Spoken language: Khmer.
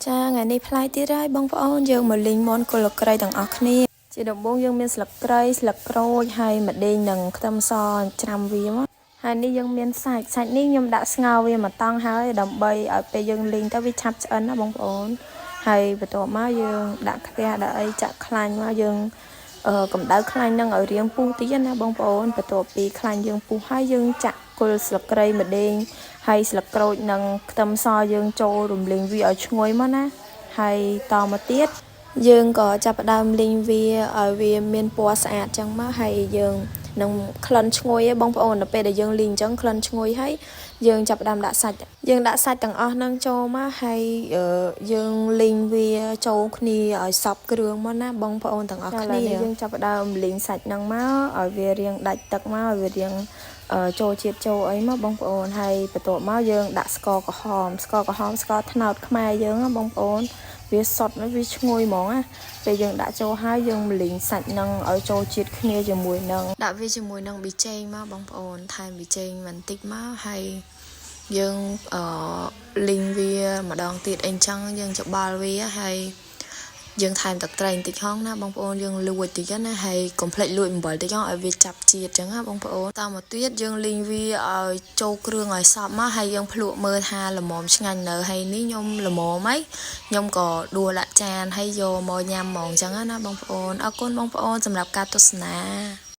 ចាថ្ងៃនេះផ្លាយទៀតហើយបងប្អូនយើងមកលេងមន់គល់ក្រៃទាំងអស់គ្នាជាដំបូងយើងមានស្លឹកគ្រៃស្លឹកក្រូចហើយម្ដេងនិងខ្ទឹមសច្រាំវាមកហើយនេះយើងមានសាច់នេះខ្ញុំដាក់ស្ងោរវាមួយតង់ហើយដើម្បីឲ្យពេលយើងលេងទៅវាឆាប់ឆ្អិនណាបងប្អូនហើយបន្ទាប់មកយើងដាក់ខ្ទះដាក់អីចាក់ខ្លាញ់មកយើងកម្ដៅខ្លាញ់នឹងឲ្យរៀងពុះទៀតណាបងប្អូនបន្ទាប់ពីខ្លាញ់យើងពុះហើយយើងចាក់គល់ស្លឹកគ្រៃម្ដេងហើយស្លឹកក្រូចនិងខ្ទឹមសយើងចូលរំលីងវាឲ្យឈ្ងុយមកណាហើយតមកទៀតយើងក៏ចាប់ផ្ដើមលីងវាឲ្យវាមានពណ៌ស្អាតចឹងមកហើយយើងនឹងក្លិនឈ្ងុយឯងបងប្អូនដល់ពេលដែលយើងលីងចឹងក្លិនឈ្ងុយហើយយើងចាប់ផ្ដើមដាក់សាច់ទាំងអស់ហ្នឹងចូលមកហើយយើងលីងវាចូលគ្នាឲ្យសព្វគ្រឿងមកណាបងប្អូនទាំងអស់គ្នាយើងចាប់ផ្ដើមលីងសាច់ហ្នឹងមកឲ្យវារៀងដាច់ទឹកមកឲ្យវារៀងចូលជាតិចូលអីមកបងប្អូនហើយបន្ទាប់មកយើងដាក់ស្ករក្រហមស្ករត្នោតខ្មែរយើងណាបងប្អូនវាសុតវាឈ្ងុយហ្មងណាពេលយើងដាក់ចូលហើយយើងលីងសាច់នឹងឲ្យចូលជាតិគ្នាជាមួយនឹងដាក់វាជាមួយនឹងប៊ីចេងមកបងប្អូនថែមប៊ីចេងបន្តិចមកហើយយើងលីងវាម្ដងទៀតអីចឹងយើងច្បល់វាហើយយើងថែមទឹកត្រីបន្តិចហងណាបងប្អូនយើងលួចតិចណាហើយកុំភ្លេចលួចអំបិលតិចហងឲ្យវាចាប់ជាតិចឹងណាបងប្អូនតាមមកទៀតយើងលីងវាឲ្យចូលគ្រឿងឲ្យសព្វមកហើយយើងភ្លក់មើលថាល្មមឆ្ងាញ់នៅហើយនេះខ្ញុំល្មមហីខ្ញុំក៏ដួសដាក់ចានហើយយកមកញ៉ាំហ្មងចឹងណាបងប្អូនអរគុណបងប្អូនសម្រាប់ការទស្សនា